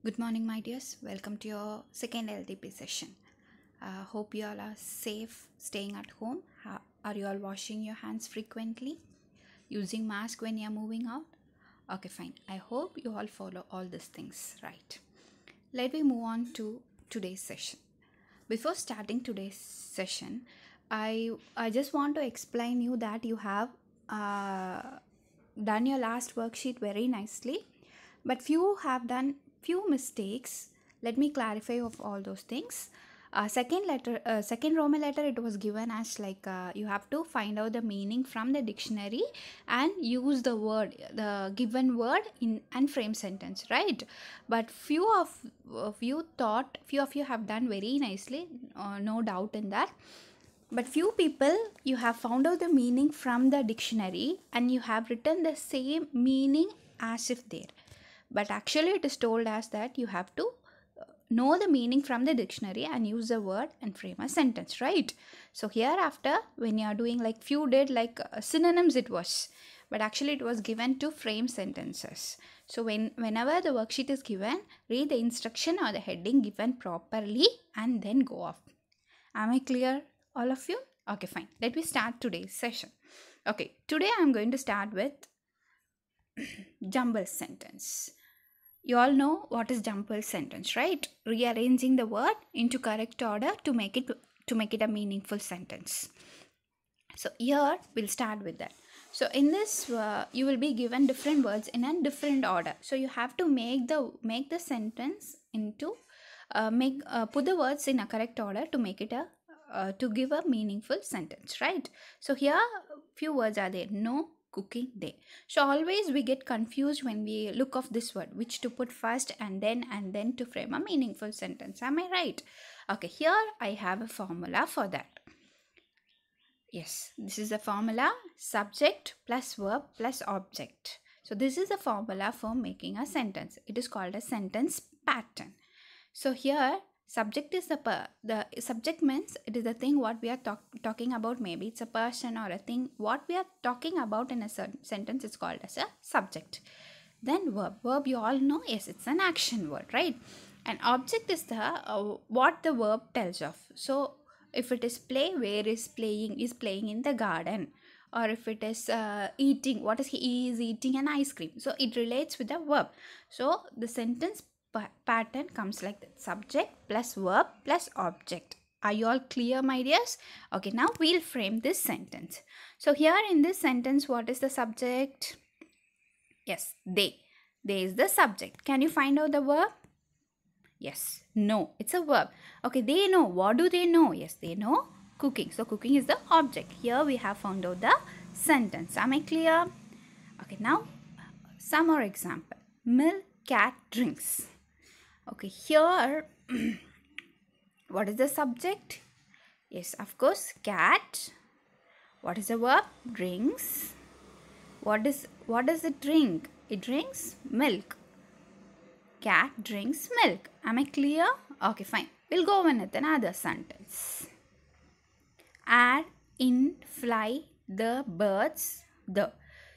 Good morning, my dears. Welcome to your second LTP session. Hope you all are safe staying at home. Are you all washing your hands frequently? Using mask when you are moving out? Okay, fine. I hope you all follow all these things, right? Let me move on to today's session. Before starting today's session, I just want to explain you that you have done your last worksheet very nicely, but few have done few mistakes. Let me clarify of all those things. Second Roman letter, it was given as like you have to find out the meaning from the dictionary and use the given word in and frame sentence, right? But few of you have done very nicely, no doubt in that. But few people, you have found out the meaning from the dictionary and you have written the same meaning as if there. But actually, it is told as that you have to know the meaning from the dictionary and use the word and frame a sentence, right? So hereafter, when you are doing like few did like synonyms, it was, but actually it was given to frame sentences. So whenever the worksheet is given, read the instruction or the heading given properly and then go off. Am I clear, all of you? Okay, fine. Let me start today's session. Okay, today I'm going to start with jumble sentence. You all know what is jumble sentence, right? Rearranging the word into correct order to make it a meaningful sentence. So here we'll start with that. So in this, you will be given different words in a different order. So you have to make the sentence into put the words in a correct order to make it to give a meaningful sentence, right? So here few words are there. No cooking day. So always we get confused when we look of this word, which to put first and then to frame a meaningful sentence. Am I right? Okay, here I have a formula for that. Yes, this is a formula: subject plus verb plus object. So this is a formula for making a sentence. It is called a sentence pattern. So here subject is the subject means it is the thing what we are talking about. Maybe it's a person or a thing what we are talking about in a certain sentence is called as a subject. Then verb you all know, yes, it's an action word, right? And object is the what the verb tells of. So if it is play, where is playing in the garden. Or if it is eating, what is he is eating an ice cream. So it relates with the verb. So the sentence pattern comes like that: subject plus verb plus object. Are you all clear, my dears? Okay, now we'll frame this sentence. So here in this sentence, what is the subject? Yes, they. They is the subject. Can you find out the verb? Yes, no, it's a verb. Okay, they know. What do they know? Yes, they know cooking. So cooking is the object. Here we have found out the sentence. Am I clear? Okay, now some more example. Milk cat drinks. Okay, here what is the subject? Yes, of course, cat. What is the verb? Drinks. What does it drink? It drinks milk. Cat drinks milk. Am I clear? Okay, fine. We'll go on with another sentence. Add in, fly, the, birds, the.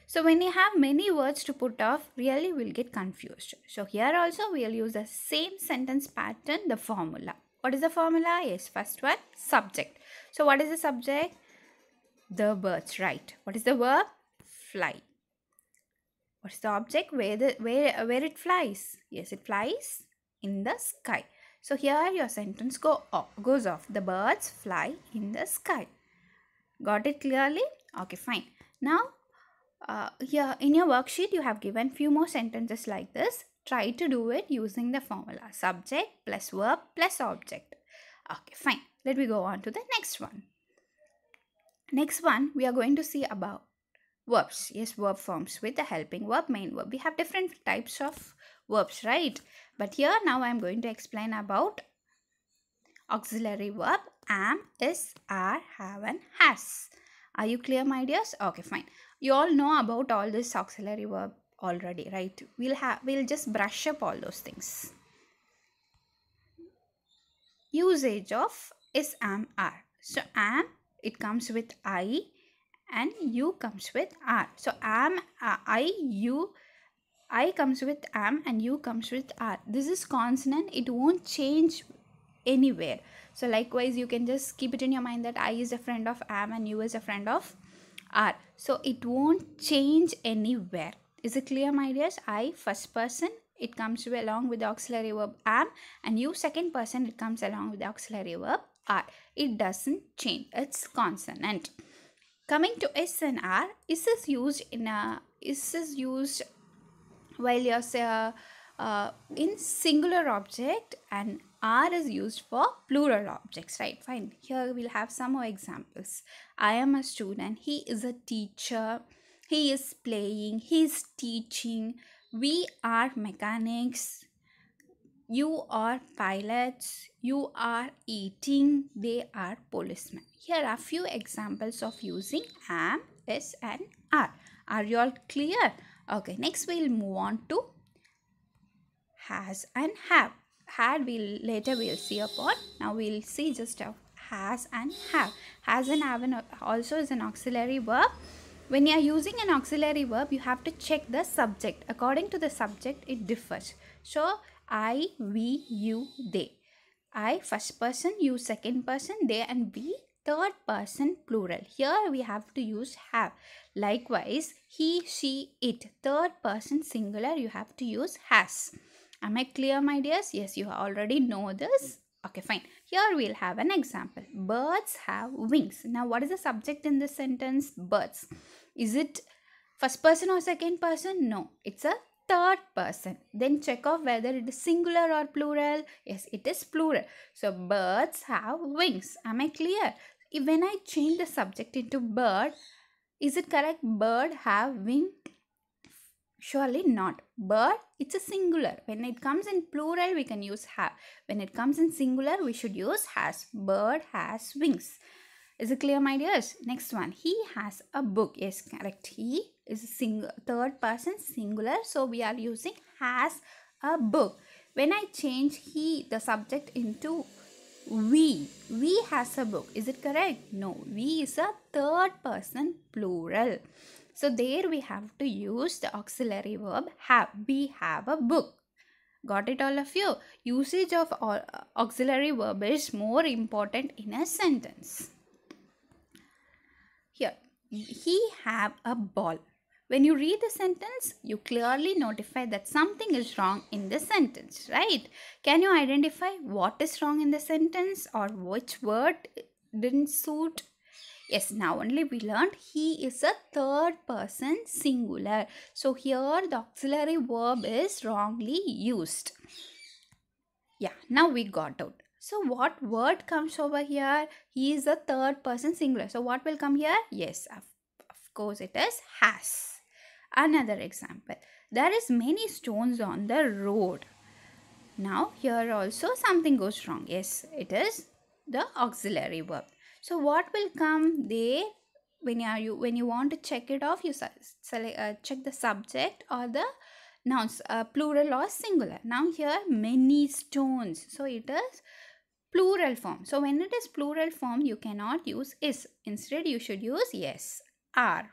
So when you have many words to put off, really we'll get confused. So here also we'll use the same sentence pattern, the formula. What is the formula? Yes, first one, subject. So what is the subject? The birds, right. What is the verb? Fly. What's the object? Where it flies? Yes, it flies in the sky. So here your sentence goes off. The birds fly in the sky. Got it clearly? Okay, fine. Now, here in your worksheet, you have given few more sentences like this. Try to do it using the formula: subject plus verb plus object. Okay, fine. Let me go on to the next one. Next one, we are going to see about verbs. Yes, verb forms with the helping verb, main verb. We have different types of verbs, right? But here now I am going to explain about auxiliary verb: am, is, are, have and has. Are you clear, my dears? Okay, fine. You all know about all this auxiliary verb already, right? We'll just brush up all those things. Usage of is, am, are. So am, it comes with I, and you comes with are. So am, I, you, I comes with am and you comes with are. This is consonant, it won't change anywhere. So likewise you can just keep it in your mind that I is a friend of am and you is a friend of are. So it won't change anywhere. Is it clear, my dears? I first person, it comes along with the auxiliary verb am, and you second person, it comes along with the auxiliary verb are. It doesn't change, it's consonant. Coming to s and r, is used while you're in singular object, and are is used for plural objects, right? Fine, here we'll have some more examples. I am a student, he is a teacher, he is playing, he is teaching, we are mechanics, you are pilots, you are eating, they are policemen. Here are few examples of using am, is and are. Are you all clear? Okay, next we'll move on to has and have. Had we'll see upon. Now we'll see just has and have. Has and have also is an auxiliary verb. When you are using an auxiliary verb, you have to check the subject. According to the subject, it differs. So I, we, you, they. I first person, you second person, they and we third person plural. Here we have to use have. Likewise, he, she, it third person singular, you have to use has. Am I clear, my dears? Yes, you already know this. Okay, fine. Here we'll have an example. Birds have wings. Now, what is the subject in this sentence? Birds. Is it first person or second person? No, it's a third person. Then check off whether it is singular or plural. Yes, it is plural. So, birds have wings. Am I clear? When I change the subject into bird, is it correct? Bird have wing? Surely not. Bird, it's a singular. When it comes in plural, we can use have. When it comes in singular, we should use has. Bird has wings. Is it clear, my dears? Next one. He has a book. Yes, correct. He is a third person singular. So we are using has a book. When I change he, the subject, into we has a book. Is it correct? No. We is a third person plural. So there we have to use the auxiliary verb have. We have a book. Got it, all of you? Usage of auxiliary verb is more important in a sentence. Here, he have a ball. When you read the sentence, you clearly notify that something is wrong in the sentence, right? Can you identify what is wrong in the sentence or which word didn't suit? Yes, now only we learned he is a third person singular. So here the auxiliary verb is wrongly used. Yeah, now we got out. So what word comes over here? He is a third person singular. So what will come here? Yes, of course it is has. Another example. There is many stones on the road. Now here also something goes wrong. Yes, it is the auxiliary verb. So what will come there? When you want to check it off, you check the subject or the nouns, plural or singular. Now here many stones. So it is plural form. So when it is plural form, you cannot use is. Instead, you should use yes, are.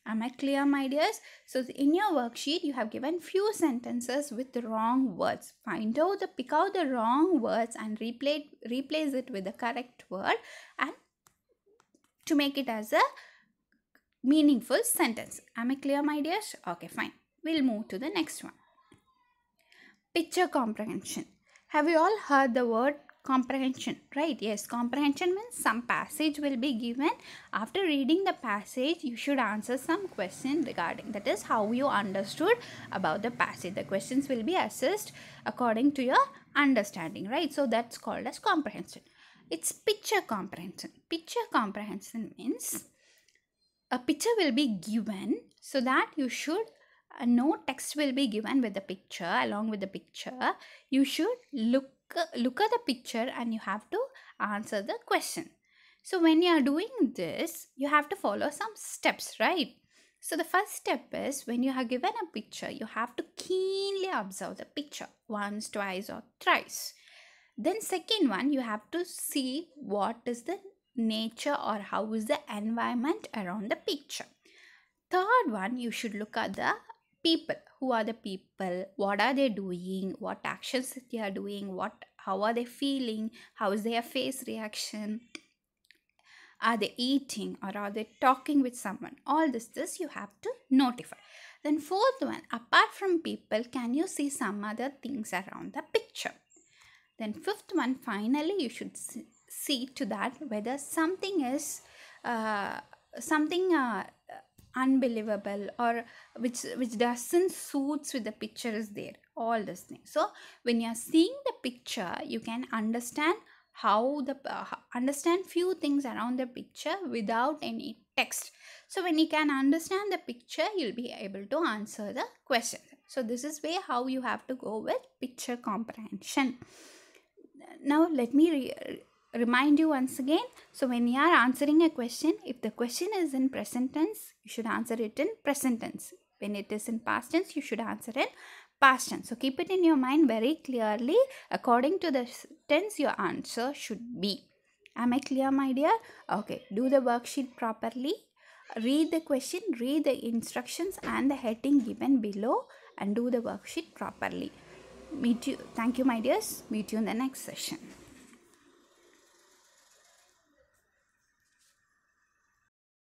Am I clear, my dears? So in your worksheet, you have given few sentences with wrong words. Pick out the wrong words and replace it with the correct word, and to make it as a meaningful sentence. Am I clear, my dears? Okay, fine. We'll move to the next one. Picture comprehension. Have you all heard the word comprehension, right? Yes, comprehension means some passage will be given. After reading the passage, you should answer some question regarding that is how you understood about the passage. The questions will be assessed according to your understanding, right? So that's called as comprehension. It's picture comprehension. Picture comprehension means a picture will be given, so that you should no text will be given with the picture. Along with the picture, you should look at the picture and you have to answer the question. So when you are doing this, you have to follow some steps, right? So the first step is, when you are given a picture, you have to keenly observe the picture once, twice or thrice. Then second one, you have to see what is the nature or how is the environment around the picture. Third one, you should look at the people who are the people, what are they doing, what actions they are doing, how are they feeling, how is their face reaction, are they eating or are they talking with someone, all this you have to notify. Then fourth one, apart from people, can you see some other things around the picture? Then fifth one, finally you should see to that whether something is something unbelievable or which doesn't suits with the picture is there, all this thing. So when you are seeing the picture, you can understand how the understand few things around the picture without any text. So when you can understand the picture, you'll be able to answer the question. So this is way how you have to go with picture comprehension. Now let me remind you once again. So when you are answering a question, if the question is in present tense, you should answer it in present tense. When it is in past tense, you should answer in past tense. So keep it in your mind very clearly. According to the tense, your answer should be. Am I clear, my dear? Okay, do the worksheet properly. Read the question, read the instructions and the heading given below, and do the worksheet properly. Meet you. Thank you, my dears. Meet you in the next session.